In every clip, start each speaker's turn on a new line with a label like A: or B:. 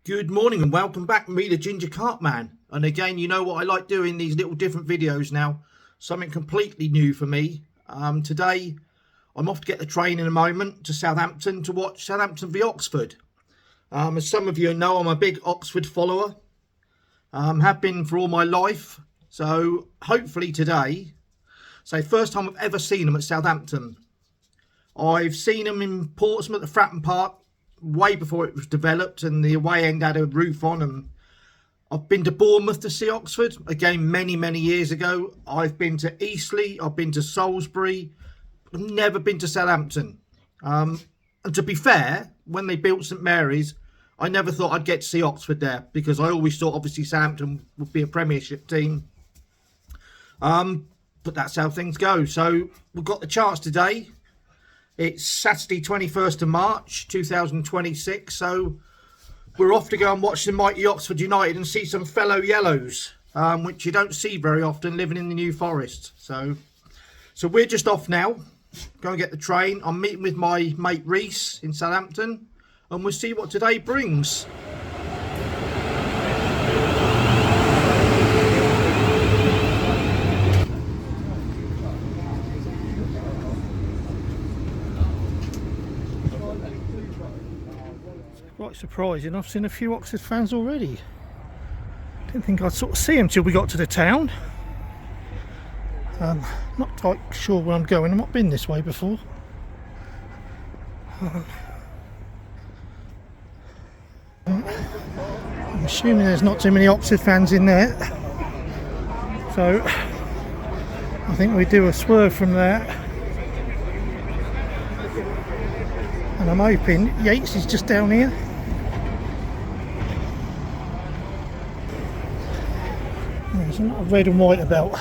A: Good morning and welcome back, me the Ginger Carpman. And again, you know what I like doing, these little different videos now. Something completely new for me. Today, I'm off to get the train in a moment to Southampton to watch Southampton v Oxford. As some of you know, I'm a big Oxford follower. Have been for all my life. So hopefully today, first time I've ever seen them at Southampton. I've seen them in Portsmouth at Fratton Park way before it was developed and the away end had a roof on, and I've been to Bournemouth to see Oxford again many years ago. I've been to Eastleigh, I've been to Salisbury, I've never been to Southampton. And to be fair, when they built St.Marys, I never thought I'd get to see Oxford there, because I always thought obviously Southampton would be a Premiership team. But that's how things go. So we've got the chance today. It's Saturday 21st of March 2026, so we're off to go and watch the mighty Oxford United and see some fellow yellows, which you don't see very often living in the New Forest. So we're just off now, go and get the train. I'm meeting with my mate Reese in Southampton, and we'll see what today brings. Quite surprising, I've seen a few Oxford fans already. Didn't think I'd sort of see them till we got to the town. Not quite sure where I'm going, I've not been this way before. I'm assuming there's not too many Oxford fans in there. So I think we do a swerve from there. And I'm hoping Yates is just down here. There's a lot of red and white about.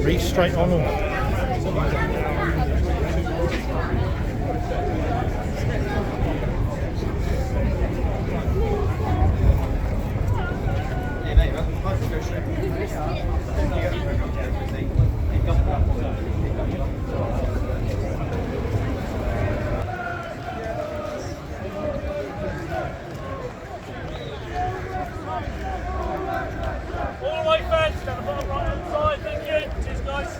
A: Reese straight on them.
B: All my fans down the bottom right hand side, thank you. Cheers guys.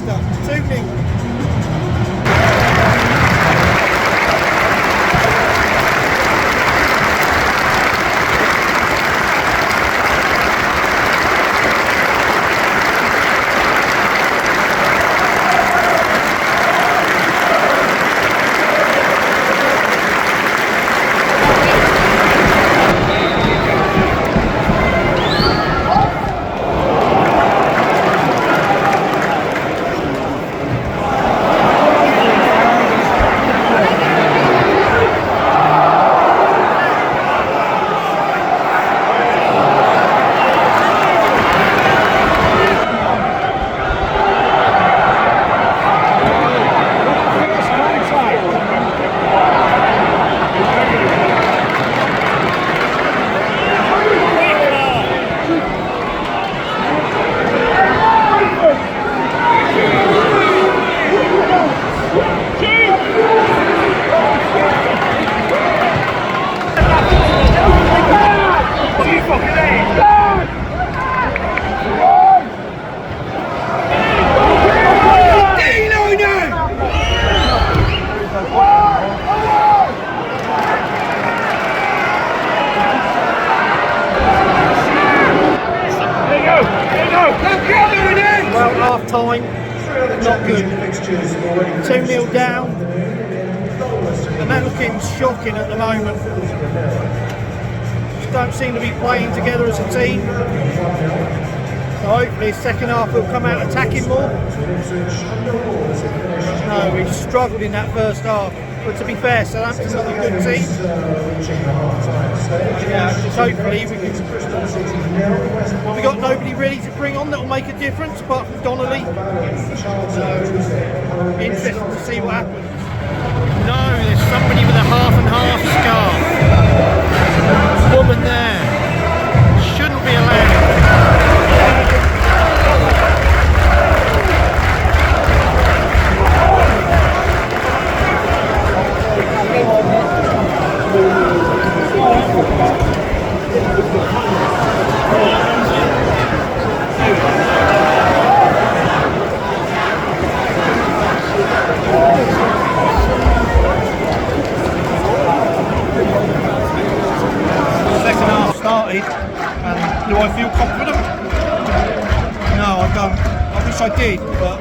A: Leicester, 2-0. Well, half time, not good. 2-0 down, and they're looking shocking at the moment. Just don't seem to be playing together as a team. So hopefully second half will come out attacking more. No, we struggled in that first half. But to be fair, Southampton's not a good team. Yeah, just hopefully we can. We got nobody really to bring on that will make a difference apart from Donnelly. So interesting to see what happens. No, there's somebody with a half and half scarf. Woman there. Shouldn't be allowed. Second half started, and do I feel confident? No, I don't. I wish I did, but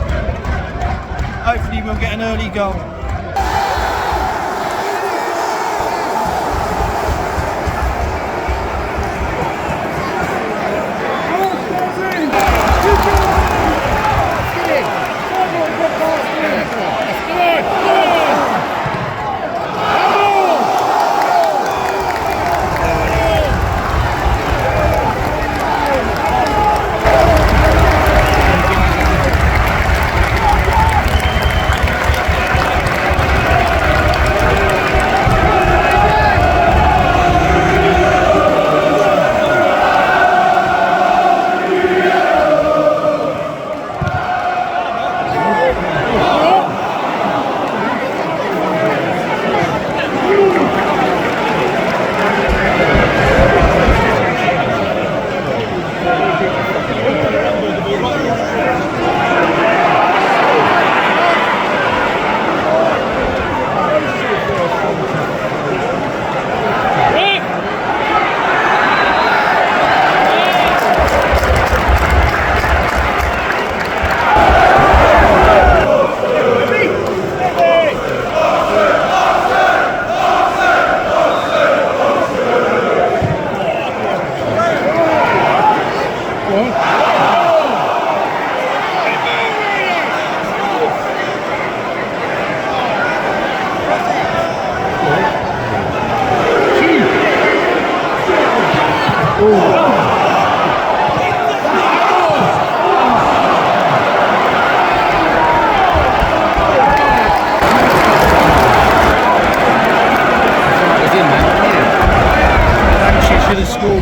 A: hopefully we'll get an early goal.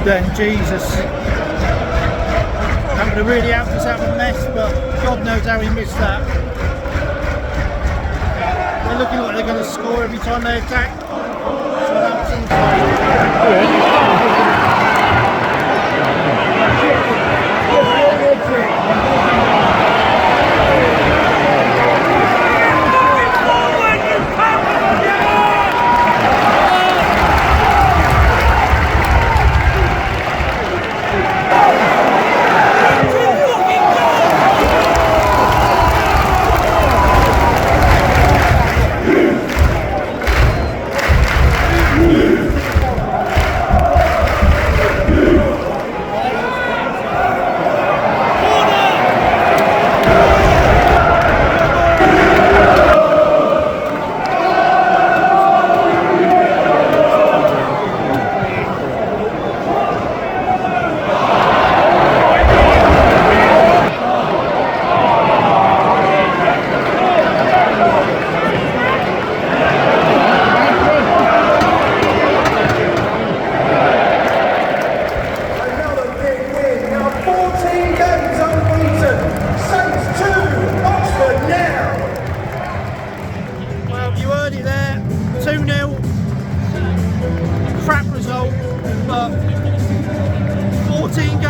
A: Then Jesus, that would have really helped us out of a mess, but God knows how he missed that. They're looking like they're going to score every time they attack. Southampton.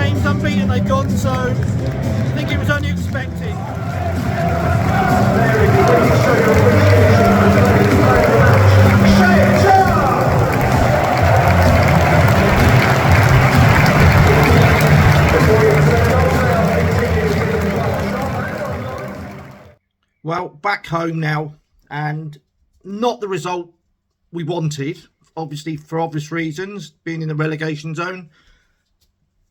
A: games unbeaten they've gone, so I think it was only expected. Well, back home now, and not the result we wanted, obviously for obvious reasons, being in the relegation zone.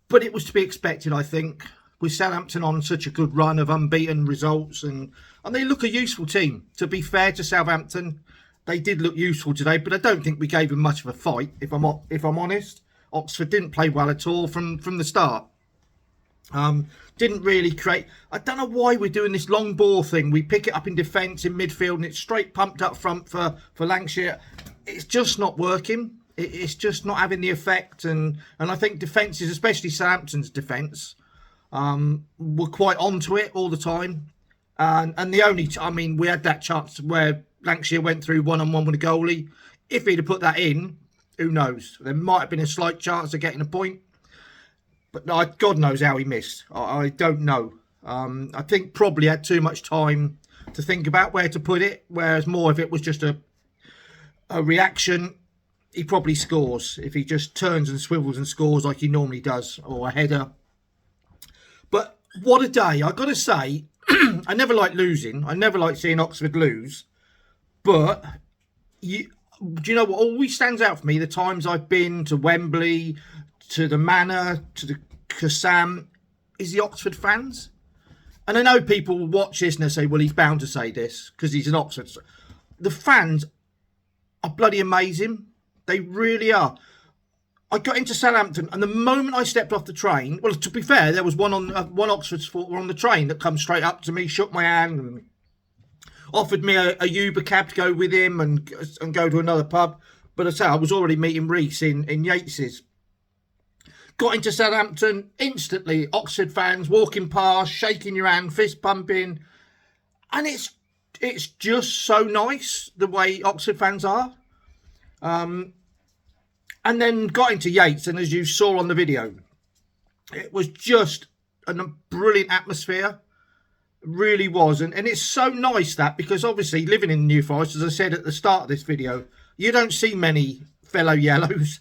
A: But it was to be expected, I think, with Southampton on such a good run of unbeaten results, and they look a useful team. To be fair to Southampton, they did look useful today, but I don't think we gave them much of a fight. If I'm honest, Oxford didn't play well at all from the start. Didn't really create. I don't know why we're doing this long ball thing. We pick it up in defence, in midfield, and it's straight pumped up front for Lancashire. It's just not working. It's just not having the effect. And I think defences, especially Southampton's defence, were quite onto it all the time. And the only, we had that chance where Lancashire went through one-on-one with a goalie. If he'd have put that in, who knows? There might have been a slight chance of getting a point. But God knows how he missed. I don't know. I think probably had too much time to think about where to put it. Whereas more if it was just a reaction, he probably scores. If he just turns and swivels and scores like he normally does, or a header. But what a day. I've got to say, I never like losing. I never like seeing Oxford lose. But do you know what always stands out for me? The times I've been to Wembley, to the Manor, to the Kassam, is the Oxford fans. And I know people will watch this and they say, well, he's bound to say this because he's an Oxford. The fans are bloody amazing. They really are. I got into Southampton, and the moment I stepped off the train, well, to be fair, there was one Oxford supporter on the train that come straight up to me, shook my hand, and offered me a Uber cab to go with him and go to another pub. But as I say, I was already meeting Reese in Yates's. Got into Southampton, instantly Oxford fans walking past, shaking your hand, fist pumping. And it's just so nice the way Oxford fans are. And then got into Yates, and as you saw on the video, it was just a brilliant atmosphere. It really was. And it's so nice that, because obviously living in New Forest, as I said at the start of this video, you don't see many fellow yellows.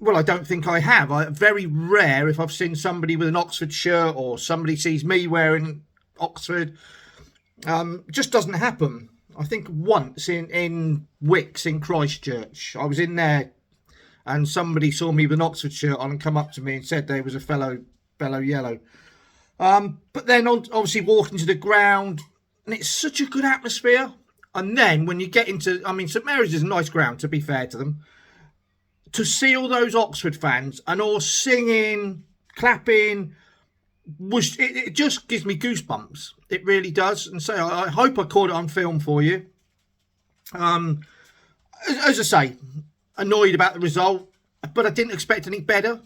A: Well, I don't think I have. Very rare if I've seen somebody with an Oxford shirt or somebody sees me wearing Oxford. Just doesn't happen. I think once in Wicks in Christchurch, I was in there and somebody saw me with an Oxford shirt on and come up to me and said they was a fellow yellow. But then obviously walking to the ground, and it's such a good atmosphere. And then when you get into, St.Marys is a nice ground, to be fair to them. To see all those Oxford fans and all singing, clapping, it just gives me goosebumps. It really does. And so I hope I caught it on film for you. As I say, annoyed about the result, but I didn't expect any better.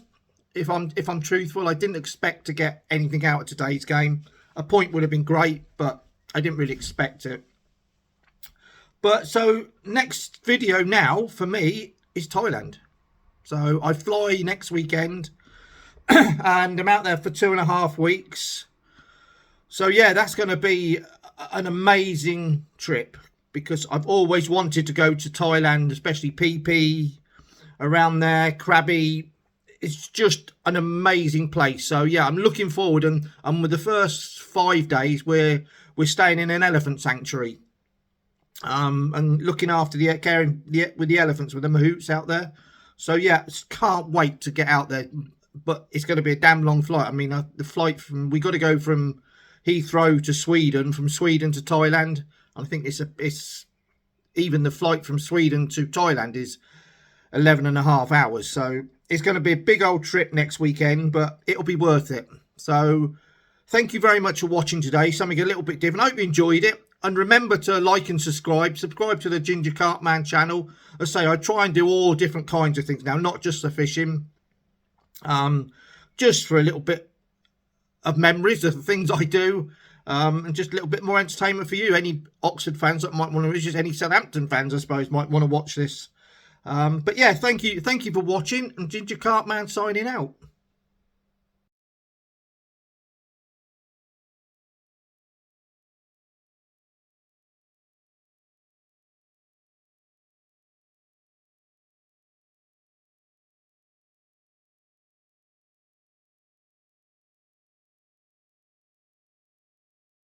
A: If I'm truthful, I didn't expect to get anything out of today's game. A point would have been great, but I didn't really expect it. But so next video now for me is Thailand. So I fly next weekend and I'm out there for 2.5 weeks. So yeah, that's going to be an amazing trip because I've always wanted to go to Thailand, especially PP, around there, Krabi. It's just an amazing place. So yeah, I'm looking forward, and with the first 5 days we're staying in an elephant sanctuary. And looking after with the elephants, with the mahouts out there. So yeah, can't wait to get out there. But it's going to be a damn long flight. The flight we got to go from Heathrow to Sweden, from Sweden to Thailand. I think it's even the flight from Sweden to Thailand is 11.5 hours. So it's going to be a big old trip next weekend, but it'll be worth it. So thank you very much for watching today. Something a little bit different. I hope you enjoyed it. And remember to like and subscribe. Subscribe to the Ginger Carpman channel. As I say, I try and do all different kinds of things now, not just the fishing. Just for a little bit of memories of the things I do. And just a little bit more entertainment for you. Any Oxford fans that might want to, just any Southampton fans, I suppose, might want to watch this. But yeah, thank you for watching, and Ginger Carpman signing out.